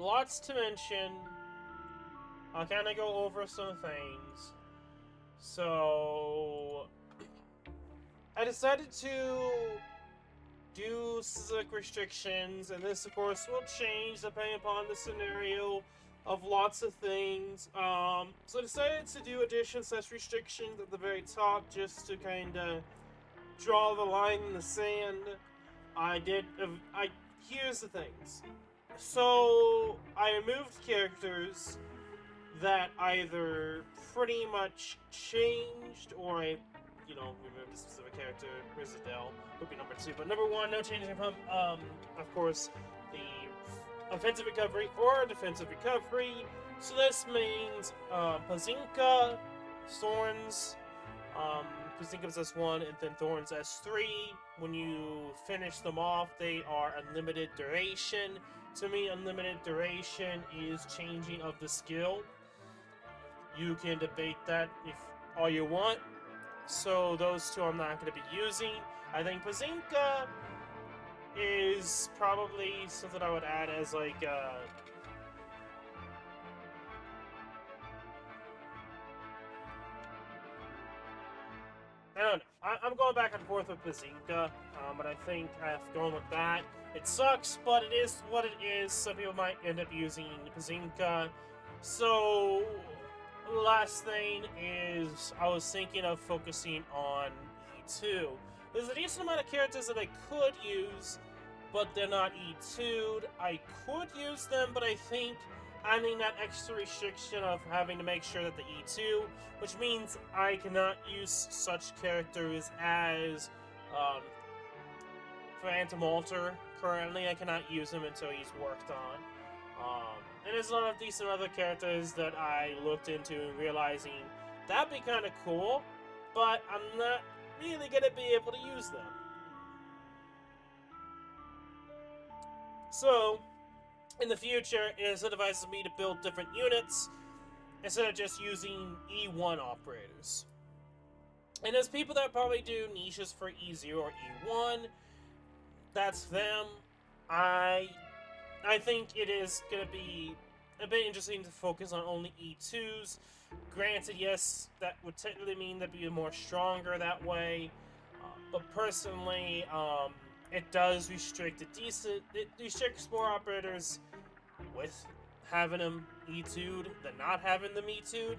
lots to mention. I'll kind of go over some things. So, I decided to do specific restrictions, and this, of course, will change depending upon the scenario of lots of things. So I decided to do addition/restrictions at the very top just to kind of draw the line in the sand. Here's the things. So, I removed characters that either pretty much changed or I, removed a specific character. Where's Adele? Would be number 2. But number 1, no changing from, of course, the offensive recovery or defensive recovery. So this means, Pazinka, Thorns, Pazinka's S1, and then Thorns S3. When you finish them off, they are unlimited duration. To me, unlimited duration is changing of the skill. You can debate that if all you want. So those two I'm not going to be using. I think Pazinka is probably something I would add as like I don't know. I'm going back and forth with Pazinka, but I think I have to go with that. It sucks, but it is what it is. Some people might end up using Pazinka. So, last thing is, I was thinking of focusing on E2. There's a decent amount of characters that I could use, but they're not E2'd. I could use them, but I think adding that extra restriction of having to make sure that the E2, which means I cannot use such characters as, Phantom Alter. Currently, I cannot use him until he's worked on. And there's a lot of decent other characters that I looked into and realizing that'd be kind of cool, but I'm not really going to be able to use them. So, in the future, it incentivizes me to build different units instead of just using E1 operators. And there's people that probably do niches for E0 or E1. That's them. I think it is going to be a bit interesting to focus on only E2s. Granted, yes, that would technically mean they'd be more stronger that way. But personally, it does restrict it restricts more operators with having them E2'd than not having them E2'd.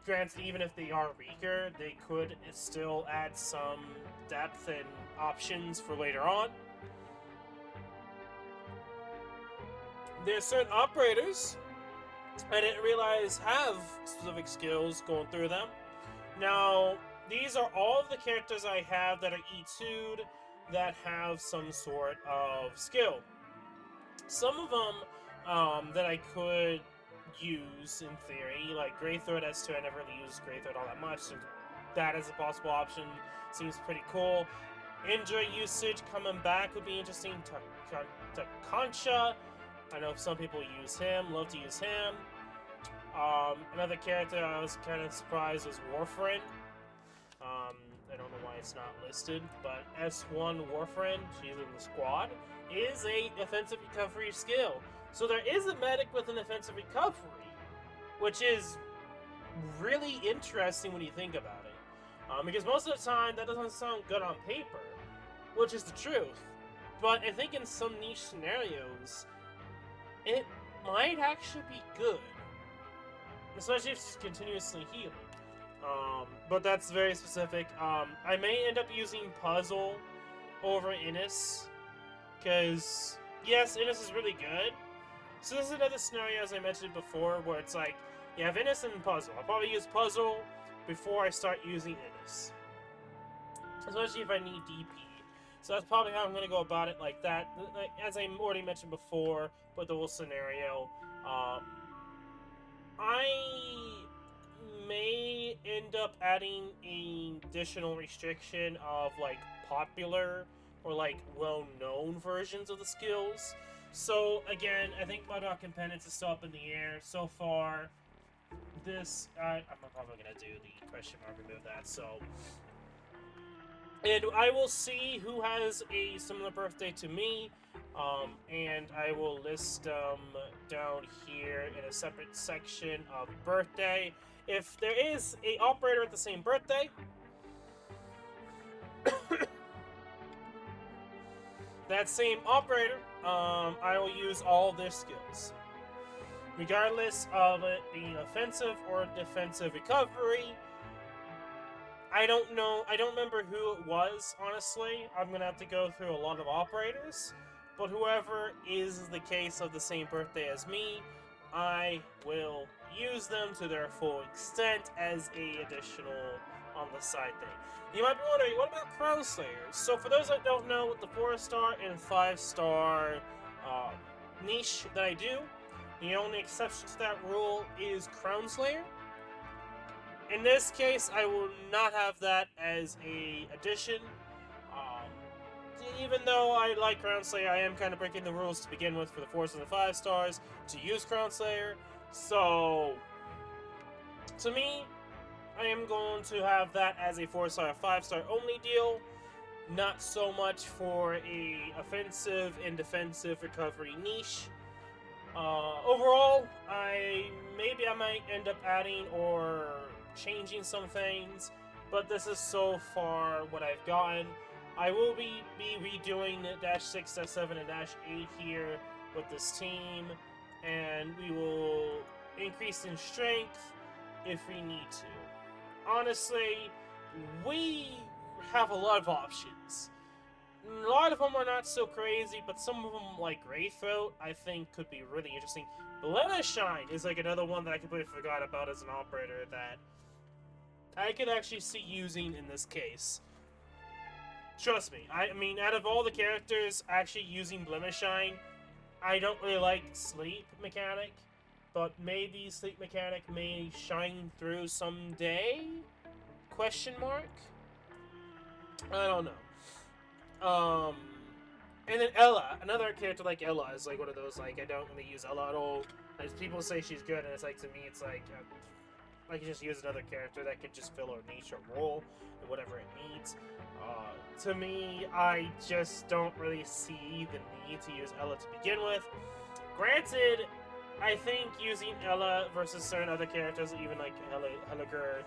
Granted, even if they are weaker, they could still add some depth and options for later on. There's certain operators I didn't realize have specific skills going through them. Now, these are all of the characters I have that are E2'd that have some sort of skill. Some of them that I could use in theory, like Greythroat S2, I never really used Greythroat all that much, so that as a possible option seems pretty cool. Injury usage coming back would be interesting. Concha, I know some people use him, love to use him. Another character I was kind of surprised was Warfriend. I don't know why it's not listed, but S1 Warfriend, she's in the squad, is a offensive recovery skill. So there is a medic with an offensive recovery, which is really interesting when you think about it. Because most of the time, that doesn't sound good on paper, which is the truth. But I think in some niche scenarios, it might actually be good. Especially if she's continuously healing. But that's very specific. I may end up using Puzzle over Innis. Because, yes, Innis is really good. So this is another scenario, as I mentioned before, where it's like, you have Innis and Puzzle. I'll probably use Puzzle before I start using Innis. Especially if I need DP. So that's probably how I'm going to go about it, like that. As I already mentioned before, with the whole scenario, I may end up adding an additional restriction of, like, popular or, like, well-known versions of the skills. So, again, I think Mudrock and Penance is still up in the air. So far, this, I'm probably going to do the question mark, remove that, so. And I will see who has a similar birthday to me, And I will list them down here in a separate section of birthday. If there is a operator with the same birthday, that same operator, I will use all their skills. Regardless of it being offensive or defensive recovery. I don't know, I don't remember who it was, honestly. I'm gonna have to go through a lot of operators. But whoever is the case of the same birthday as me, I will use them to their full extent as a additional on the side thing. You might be wondering, what about Crown Slayers? So for those that don't know, with the 4-star and 5-star niche that I do, the only exception to that rule is Crown Slayer. In this case, I will not have that as a addition. Even though I like Crown Slayer, I am kind of breaking the rules to begin with for the 4s and the 5-stars to use Crown Slayer. So, to me, I am going to have that as a 4-star or 5-star only deal. Not so much for a offensive and defensive recovery niche. Overall, I might end up adding or changing some things, but this is so far what I've gotten. I will be redoing -6, -7, and -8 here with this team, and we will increase in strength if we need to. Honestly, we have a lot of options. A lot of them are not so crazy, but some of them, like Greythroat, I think could be really interesting. Shine is like another one that I completely forgot about as an operator that I could actually see using in this case. Trust me, I mean, out of all the characters actually using Shine, I don't really like Sleep Mechanic, but maybe Sleep Mechanic may shine through someday? Question mark? I don't know. And then Ella, another character like Ella is like one of those, like, I don't really use Ella at all. As people say she's good, and it's like, to me, it's like, I can just use another character that could just fill her niche or role, and whatever it needs. To me, I just don't really see the need to use Ella to begin with. Granted, I think using Ella versus certain other characters, even like Helliger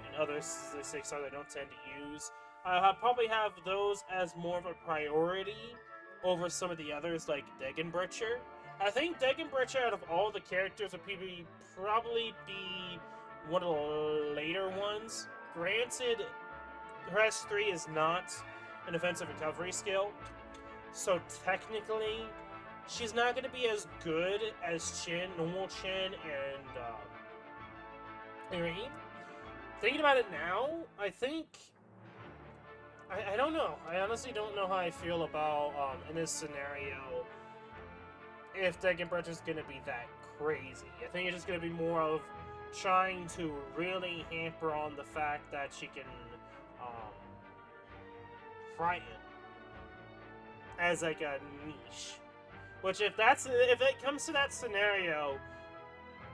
and other 6-stars I don't tend to use, I'll probably have those as more of a priority over some of the others, like Degenbrecher. I think Degenbrecher, out of all the characters, would probably be one of the later ones. Granted, her S3 is not an offensive recovery skill, so technically, she's not going to be as good as Chin, normal Chin, and Irene. Thinking about it now, I think... I don't know. I honestly don't know how I feel about, in this scenario, if Degenbrecher's going to be that crazy. I think it's just going to be more of trying to really hamper on the fact that she can, frighten as, like, a niche. Which, if it comes to that scenario,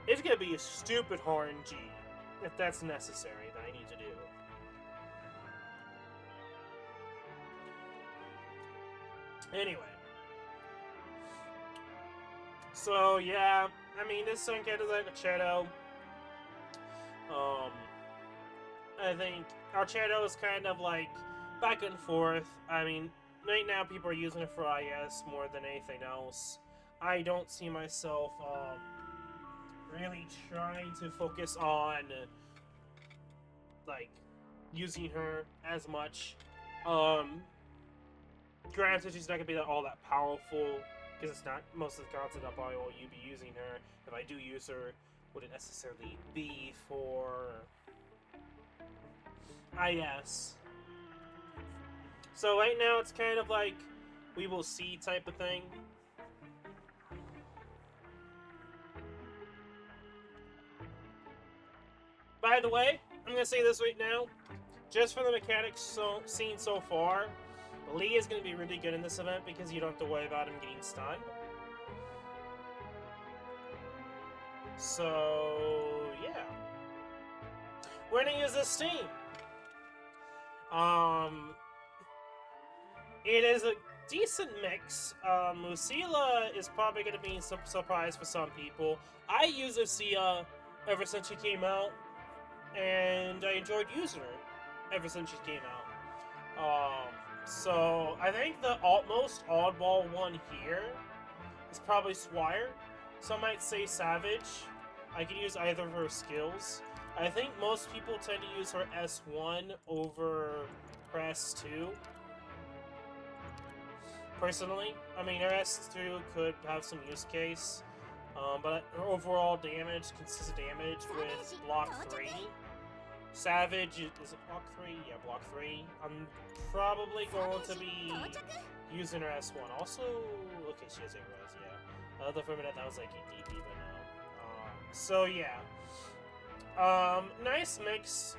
it's going to be a stupid RNG, if that's necessary, that I need to do. Anyway. So, yeah, I mean, this one character is like a Shadow. I think Archetto is kind of like back and forth. I mean, right now people are using it for IS more than anything else. I don't see myself really trying to focus on like using her as much. Granted, she's not gonna be all that powerful because it's not most of the content I'll probably will you be using her. If I do use her, would it necessarily be for IS? So right now it's kind of like we will see type of thing. By the way, I'm gonna say this right now, just for the mechanics seen so far, Lee is gonna be really good in this event because you don't have to worry about him getting stunned. So yeah, we're gonna use this team. It is decent mix. Lucilla is probably going to be some surprise for some people. I use Lucilla ever since she came out, and I enjoyed using her ever since she came out. So I think the most oddball one here is probably Swire. Some might say Savage. I can use either of her skills. I think most people tend to use her S1 over her S2. Personally, I mean, her S2 could have some use case, but her overall damage, consistent damage with block 3. Savage, is it block 3? Yeah, block 3. I'm probably going to be using her S1. Also, okay, she has a res, yeah. I thought for a minute that was like a DP, but no. So yeah. Nice mix.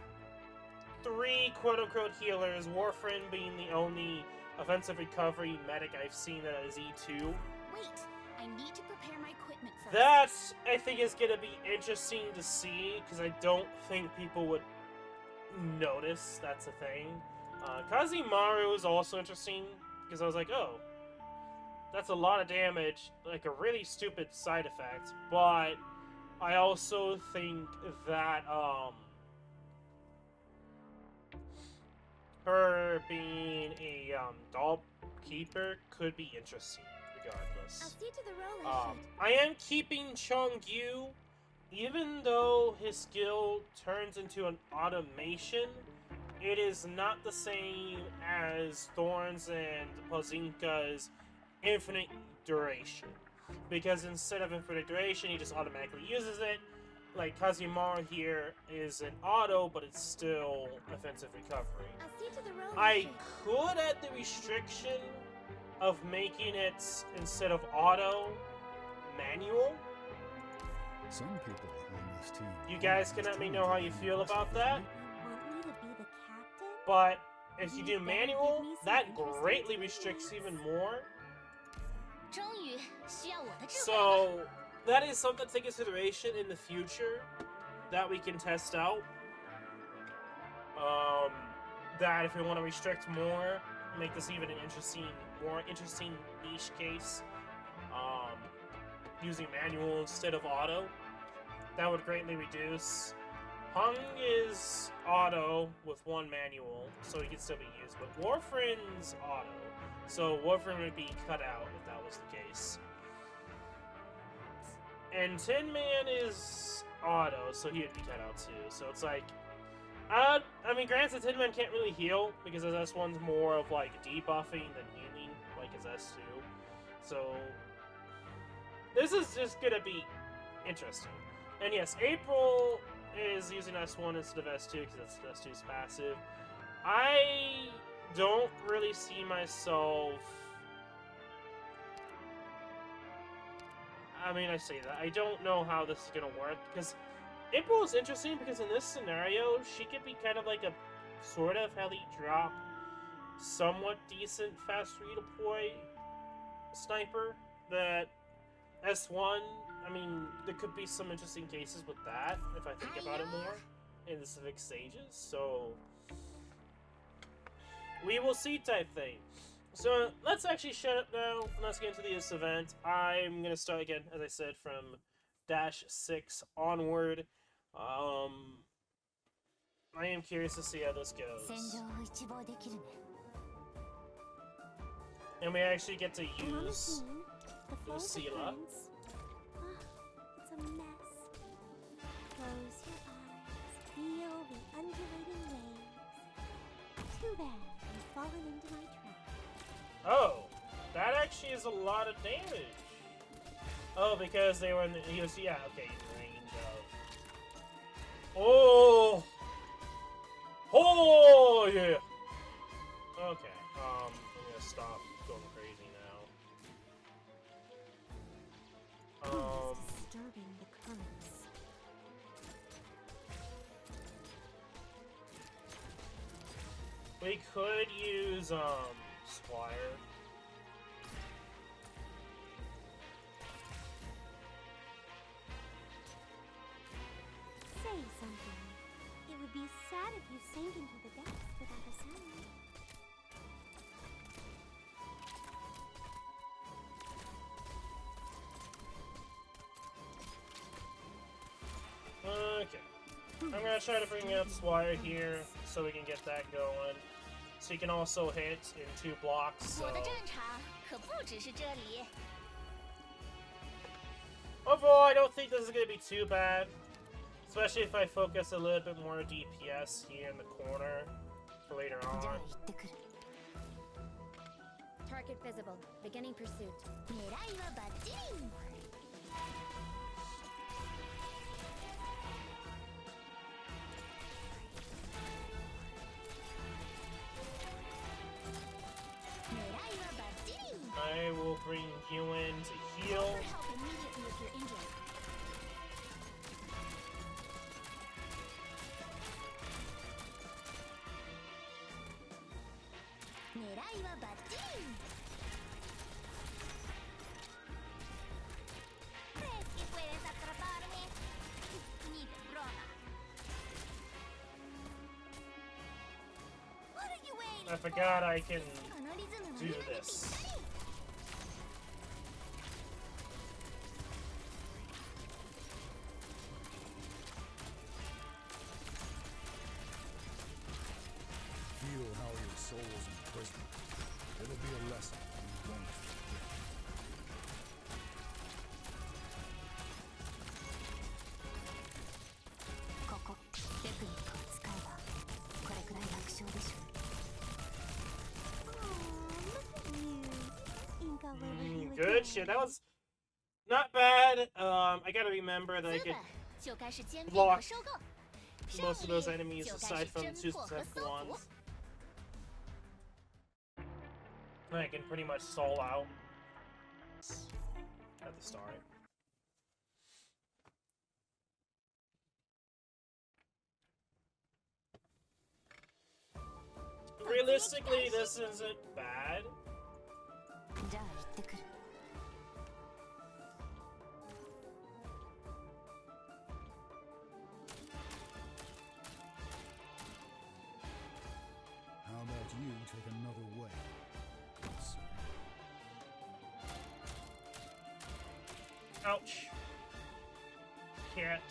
3 quote-unquote healers, Warframe being the only offensive recovery medic I've seen that is E2. Wait, I need to prepare my equipment first. That, I think, is going to be interesting to see, because I don't think people would notice that's a thing. Kazimaru is also interesting, because I was like, oh, that's a lot of damage, like a really stupid side effect, but I also think that, her being a, doll keeper could be interesting, regardless. I'll see to the roller I am keeping Chongyu, even though his skill turns into an automation, it is not the same as Thorns and Pazinka's infinite duration. Because instead of infinite duration, he just automatically uses it. Like, Kazumaru here is an auto, but it's still offensive recovery. I'll see to the roller I could add the restriction of making it, instead of auto, manual. Some people on this team. You guys can let me know how you feel about that. Want me to be the captain? But if you do manual, that greatly restricts even more. So that is something to take into consideration in the future that we can test out. That if we want to restrict more, make this even an more interesting niche case, using manual instead of auto, that would greatly reduce. Hung is auto with 1 manual, so he can still be used, but Warframe's auto, so Warframe would be cut out if that was the case. And Tin Man is auto, so he would be cut out too. So it's like, I mean, granted, Tin Man can't really heal because his S1's more of like debuffing than healing, like his S2. So this is just gonna be interesting. And yes, April is using S1 instead of S2 because S2's passive. I don't really see myself. I mean, I say that. I don't know how this is going to work, because April is interesting because in this scenario, she could be kind of like a sort of heli drop, somewhat decent fast redeploy sniper that S1, I mean, there could be some interesting cases with that, if I think about it more, in the civic stages, so we will see type thing. So, let's actually shut up now, and let's get into this event. I'm going to start again, as I said, from -6 onward. I am curious to see how this goes. And we actually get to use Lucilla. It's a mess. Close your eyes. Feel the undulating waves. Too bad you've fallen into my trap. Oh, that actually is a lot of damage. Oh, because they were in the, he was, yeah, okay, in range of. Oh! Oh, yeah! Okay, I'm gonna stop going crazy now. Disturbing the currents. We could use, Squire. Say something. It would be sad if you sank into the depths without a sound. gonna try to bring up Swire here so we can get that going. So you can also hit in 2 blocks. So. 我的战场可不只是这里。 Overall, I don't think this is gonna be too bad. Especially if I focus a little bit more DPS here in the corner for later じゃあ on. 行ってくる。Target visible. Beginning pursuit. 狙いはバッチリ。 I will bring you in to heal. Help immediately if you're injured. ¿Crees que puedes atraparme? Ni de broma. What are you waiting I forgot I can このリズムは do 今にぴったり。 this. Feel how your soul's imprisoned. It'll be a lesson you won't forget. ここテクニックを使えばこれくらい楽勝でしょ。 Good shit. That was not bad. I gotta remember that I 资 can 本就该是兼并 block 和收购， most of 胜 those 利 enemies 就该 aside 是 from 侦 2 破和 specific 搜捕 ones. I can pretty much stall out at the start. Realistically, this isn't bad. じゃあ行ってくる。 How about you take another way, sir? Ouch. Cat.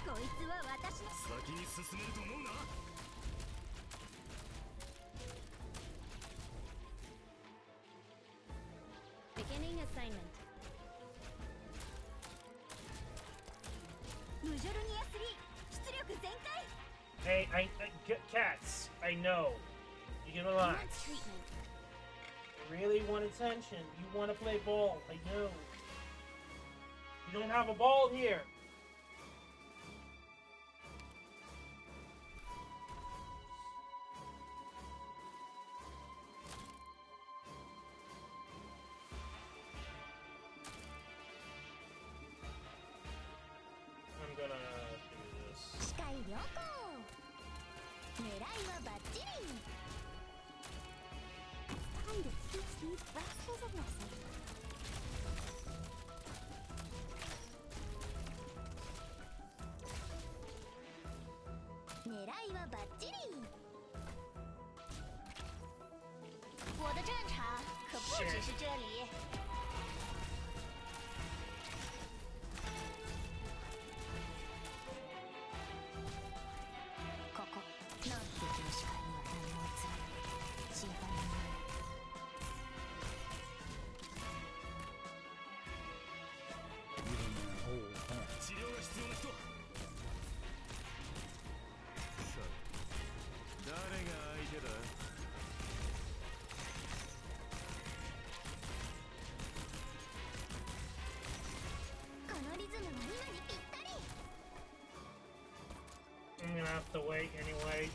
こいつは私の。 先に進めると思うな。 Beginning assignment. ムジョルニア3出力全開。 Hey, cats. I know. You can You want relax. treatment. You really want attention. You want to play ball. I know. You don't have a ball here. I'm gonna do this. 視界良好。狙いはバッチリ。 Time to teach these rascals a lesson. 狙いはバッチリ。我的战场可不只是这里。 ここなんて敵の視界には何も映らない。心配ない。 Giving me a whole pack. 治療が必要な人。さあ、誰が相手だ。 このリズムは今にぴったり。 I'm gonna have to wait anyway.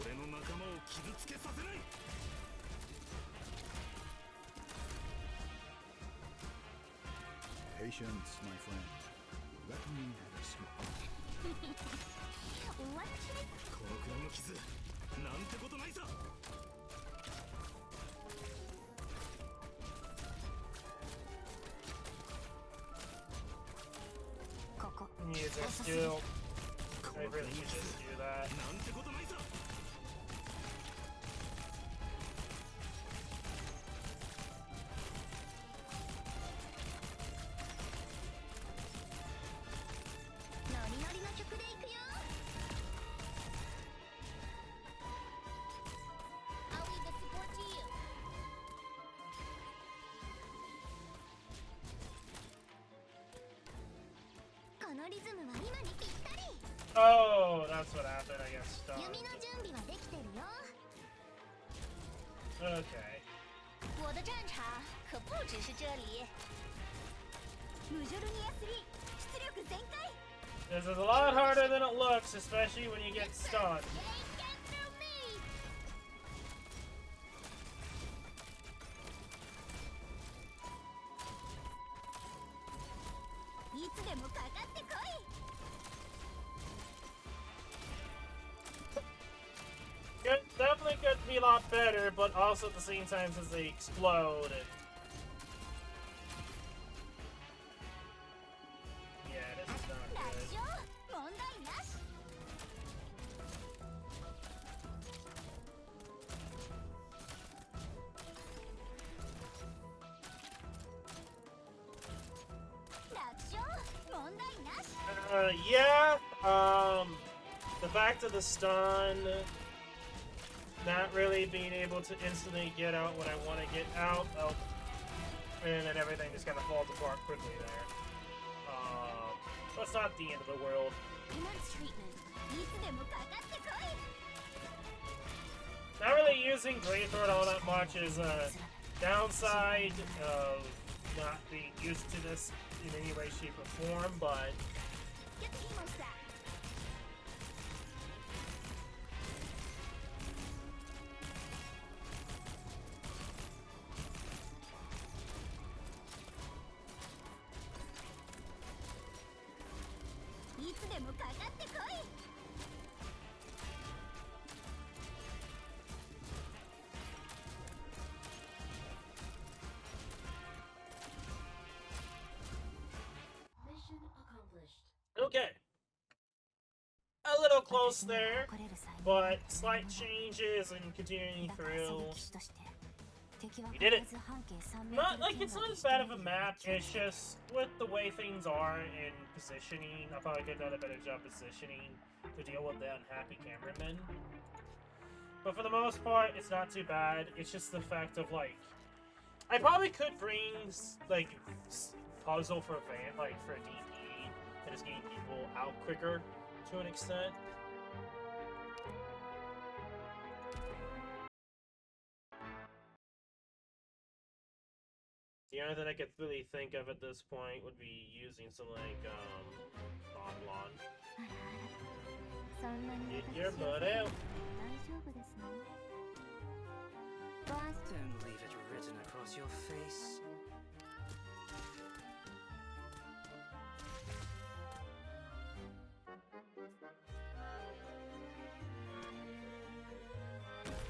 俺の仲間を傷つけさせない。 Patience, my friend. Let me have a smoke. 終わっちまい。このくらいの傷、なんてことないさ。 ここ Use a skill. I really should just do that. なんてことないさ。ズムは今にぴったり。 Oh, that's what happened. I got 弓の stunned. 準備はできてるよ。 Okay. 我的战场可不只是这里。ムジョルニア3出力全開。 This is a lot harder than it looks, especially when you get stunned. They get through me. いつでもかかってこい。 Good, definitely could be a lot better, but also at the same time, since they explode, yeah, this is not 楽 good. 勝問題なし。 楽勝問題なし。 Yeah, the fact of the stun, not really being able to instantly get out what I want to get out, and then everything just kind of falls apart quickly there. That's not the end of the world. Immense treatment. いつでもかかってこい。 Not really using Greatsword all that much is a downside of not being used to this in any way, shape, or form, but Get the emo stack. いつでもかかってこい。 okay. A little close there, but slight changes and continuing through. We did it. Not like it's not as bad of a map. It's just with the way things are in positioning. I probably could have done a better job positioning to deal with the unhappy cameramen. But for the most part, it's not too bad. It's just the fact of like, I probably could bring like puzzle for for DP and just getting people out quicker to an extent. The only thing I could really think of at this point would be using some like Bonbon. そんなに Get your butt out. 大丈夫ですね。 Don't leave it written across your face.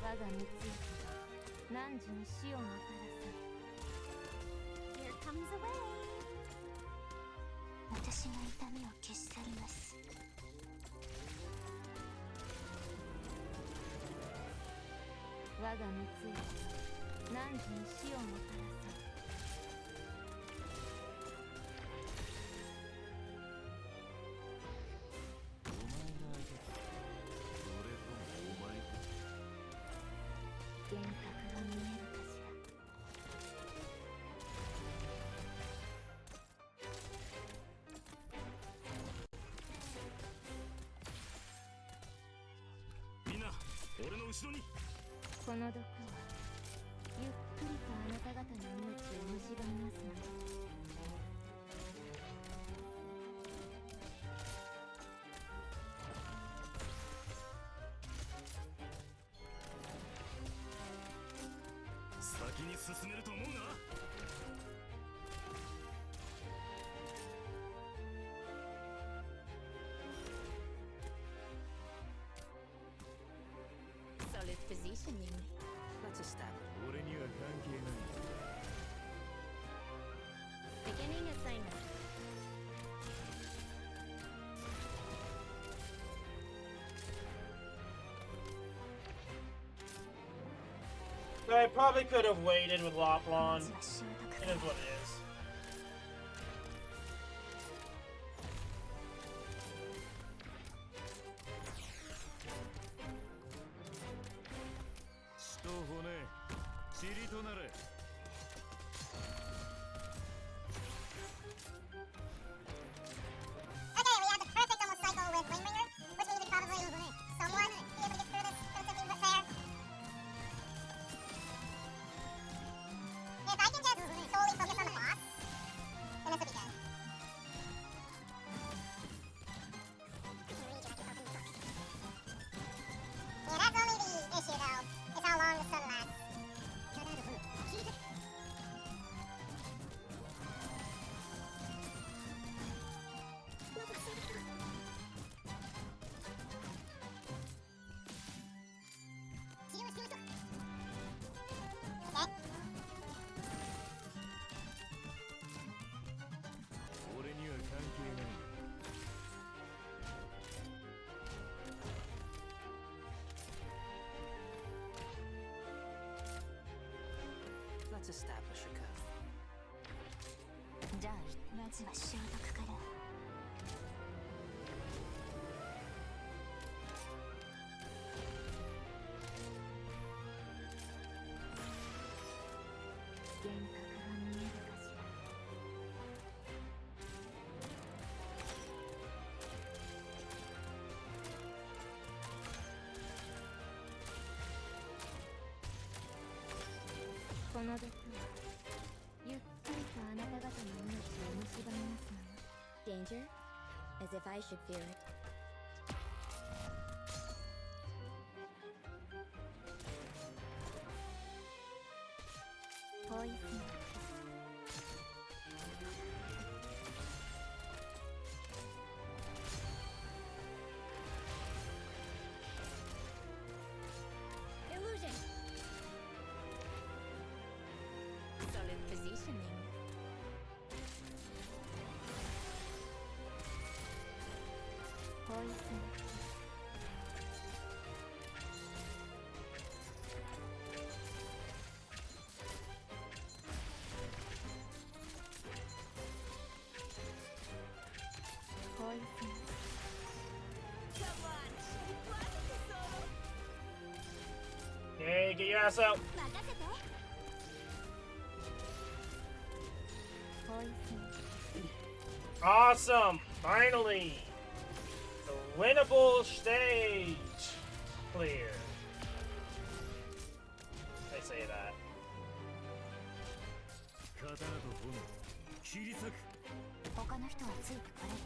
我が三つ何時に死をもたらす。Here comes a wave. 私が痛みを消し去ります。我が三つ何時に死をもたらす。 幻覚が見えるかしら。みんな俺の後ろに。この毒はゆっくりとあなた方の命を蝕みますので。 先に進めると思うな。 Solid positioning. Let's establish. 俺には関係ない。 Beginning assignment. I probably could have waited with Loplon. まずは習得 It is what it is. 血と骨、塵となれ。 Okay, we Let's establish a code. じゃあまずは消毒から。幻覚が見えるかしら。この毒はゆっくりとあなた方の命を蝕みますのよ。 Danger? As if I should fear it. Poison. Illusion! Solid positioning. Poison. Poison. Come on, shake lots solo. Hey, get your ass out. 任せて。 Poison. Awesome! Finally! The winnable stage! Clear. I say that. 刀と炎切り裂く。他の人はついてこれる。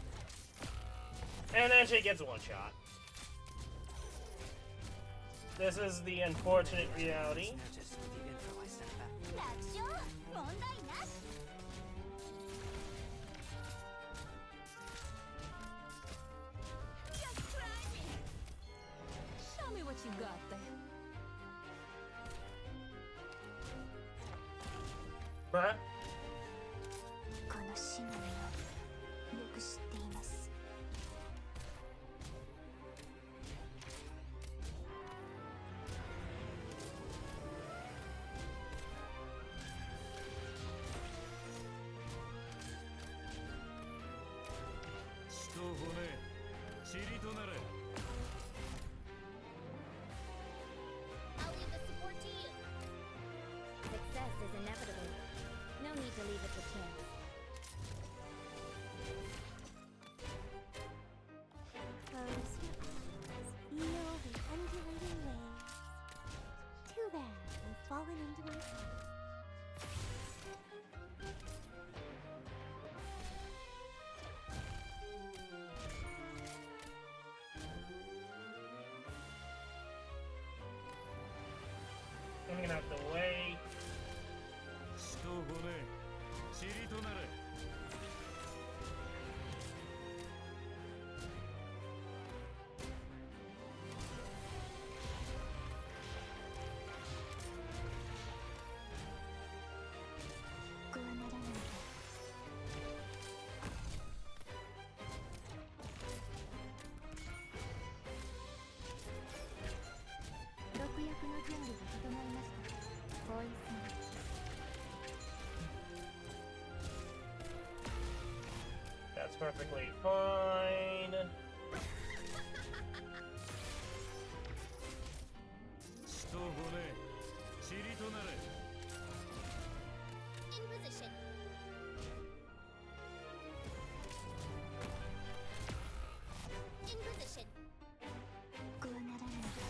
And then she gets one shot. This is the unfortunate reality. Noticed with the info I sent back. 楽勝問題なし。 Just try me. Show me what you got there. Bruh. この死の実をよく知っています。血と骨塵となれ。 I'll leave the support to you. Success is inevitable. No need to leave it to chance. Close your eyes. Feel the undulating waves. Too bad I've fallen into my trap. Coming out the way. 血と骨塵となれ。 こうならないで。毒薬の準備が整いました。ポイズン。 That's perfectly fine. 血と骨塵となれ。 In position. In position. こうならないで。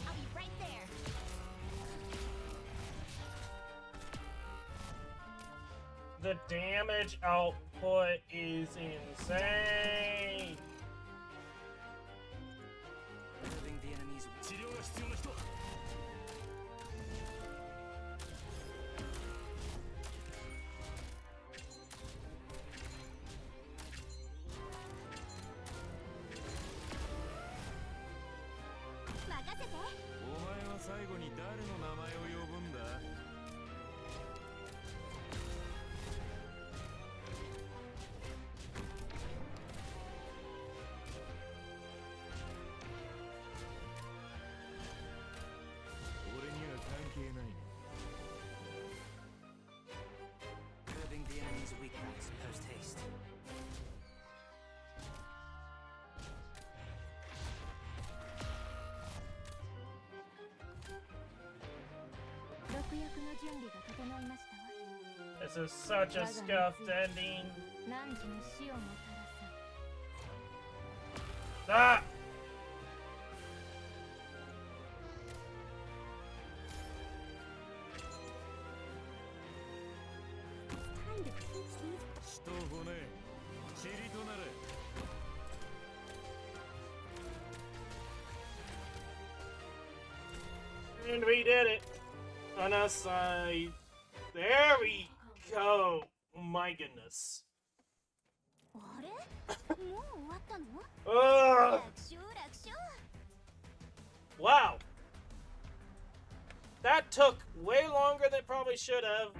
I'll be right there. The damage output is insane. Removing the enemy's 治療が必要な人。 任せて。お前は最後に誰の名前を呼ぶんだ。 I'll 準備が整いましたわ。 This is such a scuffed ending. 汝の死をもたらさ。 Ah! It's time to teach these 血と骨塵となれ And we did it! On our side. There we go! My goodness. あれもう終わったの Ugh! 楽勝楽勝 Wow! That took way longer than it probably should have.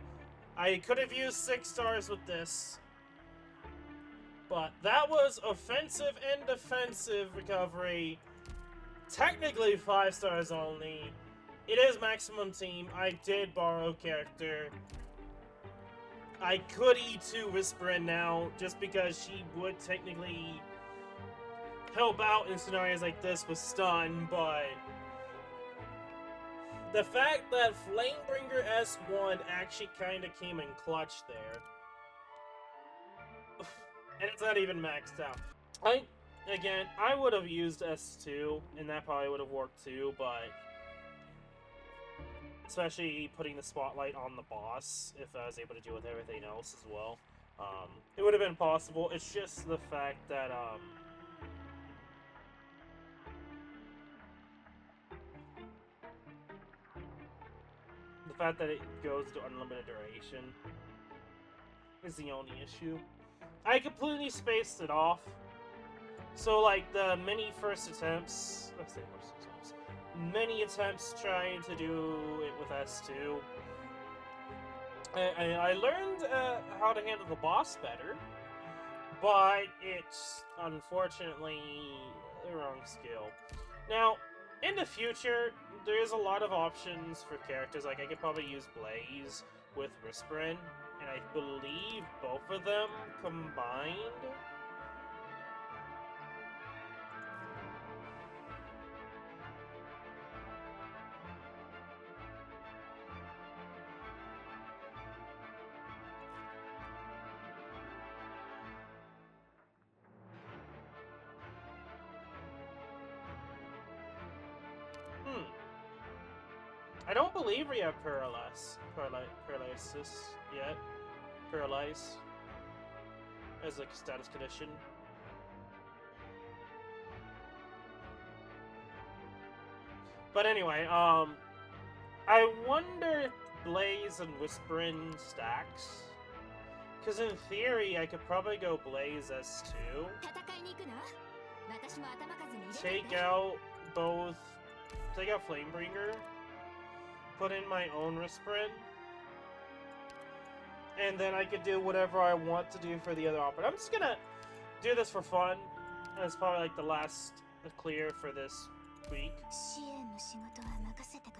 I could have used 6 stars with this. But that was offensive and defensive recovery. Technically 5 stars only. It is maximum team. I did borrow character. I could E2 Whisperin now, just because she would technically help out in scenarios like this with stun, but the fact that Flamebringer S1 actually kind of came in clutch there, and it's not even maxed out. I would have used S2, and that probably would have worked too, but especially putting the spotlight on the boss, if I was able to deal with everything else as well. It would have been possible. It's just the fact that, it goes to unlimited duration is the only issue. I completely spaced it off. So, like, the many first attempts, many attempts trying to do it with S2. I learned how to handle the boss better, but it's unfortunately the wrong skill. Now, in the future, there's a lot of options for characters. Like, I could probably use Blaze with Whisperin, and I believe both of them combined. I don't believe we have paralysis yet. Paralyze as like a status condition. But anyway, I wonder if Blaze and Whisperin stacks. Because in theory, I could probably go Blaze S2. Take out Flamebringer. Put in my own Whisperin. And then I could do whatever I want to do for the other operator. I'm just gonna do this for fun. It's probably like the last clear for this week.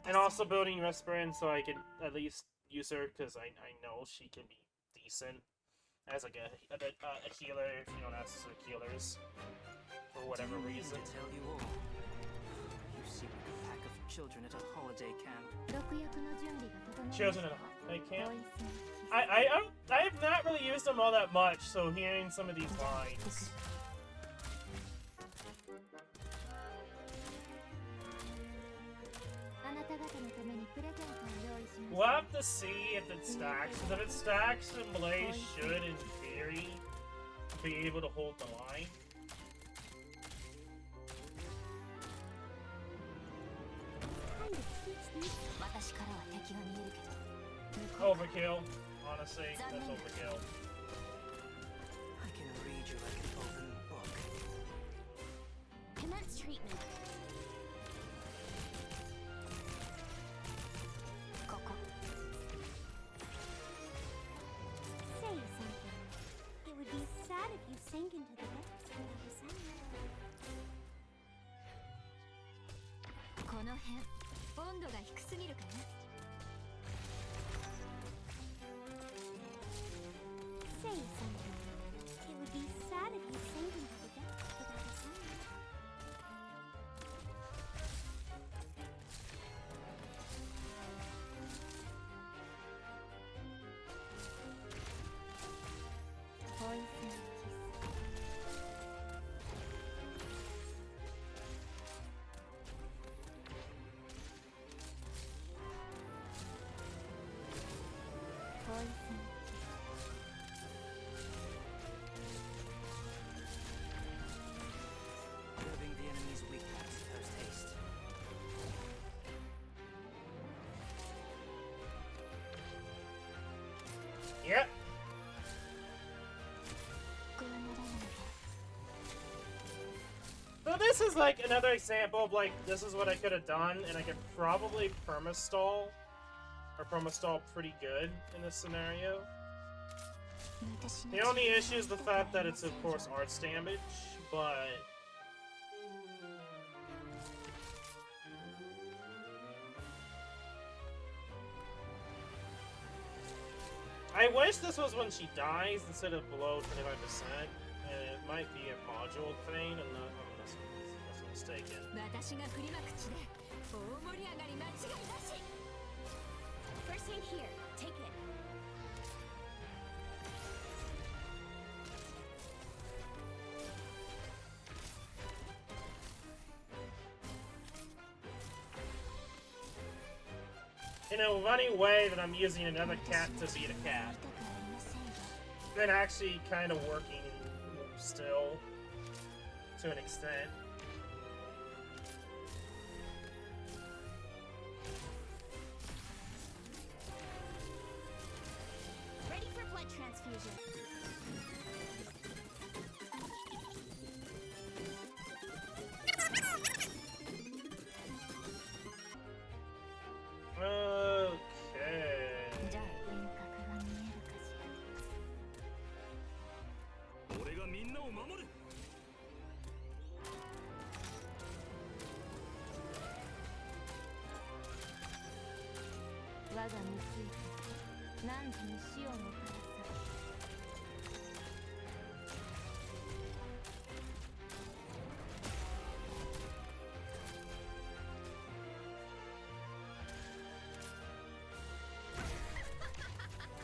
And also building Whisperin so I can at least use her, because I know she can be decent as like a healer if you don't ask for healers for whatever reason. Tell you all. You seem like a pack of children at a holiday camp. Children at a holiday camp. I have not really used them all that much, so hearing some of these lines. We'll have to see if it stacks, because if it stacks, then Blaze should, in theory, be able to hold the line. Overkill. Honestly, that's overkill. I can read you like an open book. Commence treatment. Say something. It would be sad if you sank into the depths without a sound. この辺温度が低すぎるかな。 Say something. It would be sad if you sank into the depths without a sound. this is like another example of like, this is what I could have done, and I could probably perma-stall, or perma-stall pretty good in this scenario. The only issue is the fact that it's, of course, arts damage, but... I wish this was when she dies instead of below 25%, and it might be a module thing, and not unless I'm mistaken. First aid here. Take it. In a funny way that I'm using another cat to beat a cat. And actually kind of working still, to an extent. Ready for blood transfusion. Okay. 俺がみんなを守る。我が無水何時に死をもたらさ。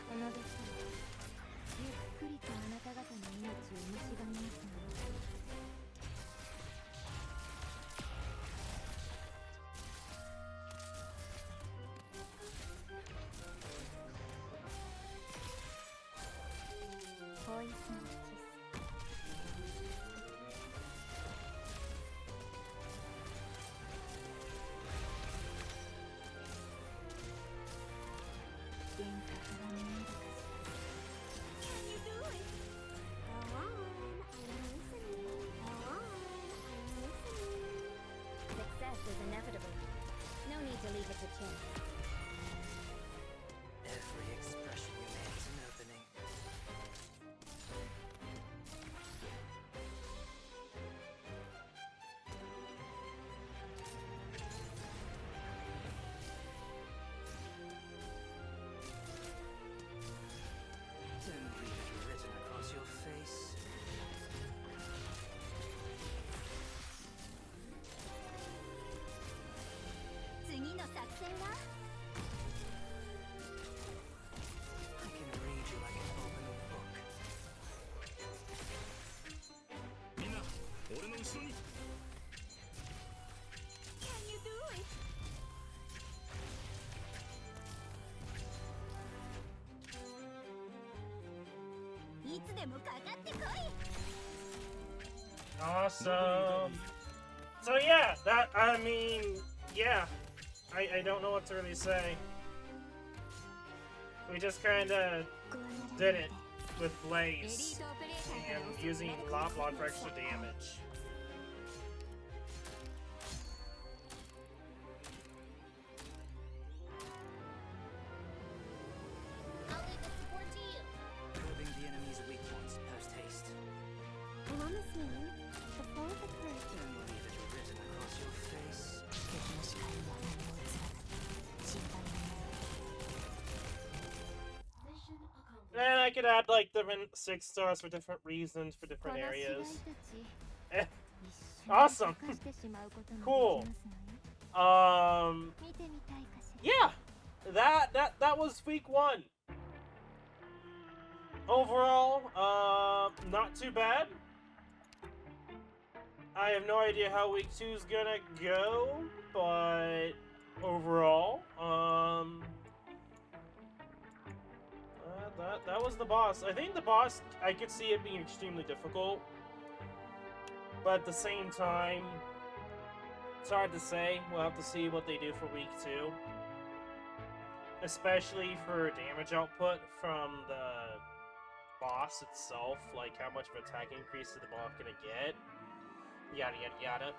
このでさゆっくりとあなた方の命を蝕みますの。ポイズンキス。幻覚が見えるかしら。Can you do it? Go on, I'm listening. Go on, I'm listening. Success is inevitable. No need to leave it to chance. Every expression you make is an opening. Don't leave it written across your face. 次の作戦は I can read you like an open book. みんな、俺の後ろに。Can you do it? いつでもかかってこい Awesome. So yeah, I mean, yeah. I don't know what to really say. We just kinda did it with Blaze and using Loplog for extra damage. I'll leave the support to you. Probing the enemy's weak points post haste. I'm on the scene. Before the curse. Don't leave it written across your face. 敵の視界には何も映らず心配になる And I could add like different 6 stars for different reasons for こ different の死骸 areas. たち Eh, 一 Awesome. 瞬で溶かしてしまうことも Cool. できますのよ。 Um, 見てみたいかしら。 yeah, that was week 1. Overall, not too bad. I have no idea how week 2 is gonna go, but overall, that was the boss. I think the boss, I could see it being extremely difficult, but at the same time, it's hard to say. We'll have to see what they do for week 2. Especially for damage output from the boss itself, like how much of attack increase is the boss gonna get. yada yada yada.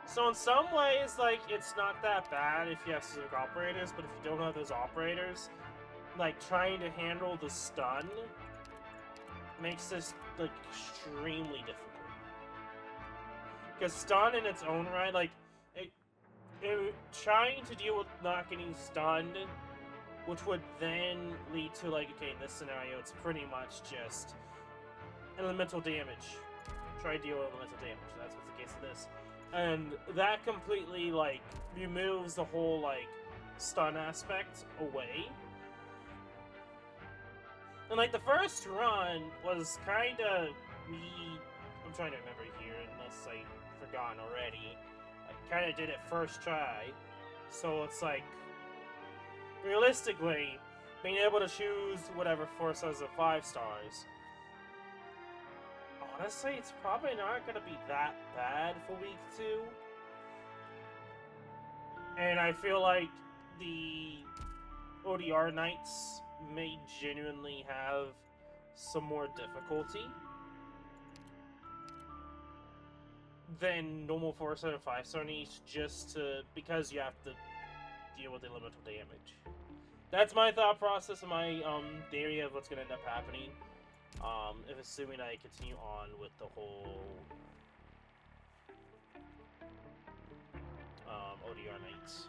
So in some ways, like, it's not that bad if you have specific operators, but if you don't have those operators, like, trying to handle the stun makes this, like, extremely difficult. Because stun in its own right, like, trying to deal with not getting stunned, which would then lead to, like, okay, in this scenario, it's pretty much just elemental damage. Try to deal with elemental damage. That's what's the case of this. And that completely, like, removes the whole, like, stun aspect away. And, like, the first run was kind of me... I'm trying to remember here, unless I've forgotten already. I kind of did it first try. So it's, like, realistically, being able to choose whatever 4 stars or 5 stars... Honestly, it's probably not going to be that bad for week 2. And I feel like the ODRKnights may genuinely have some more difficulty than normal 4-star and 5-star niche, because you have to deal with elemental damage. That's my thought process and my theory of what's going to end up happening. If assuming I continue on with the whole ODRKnights.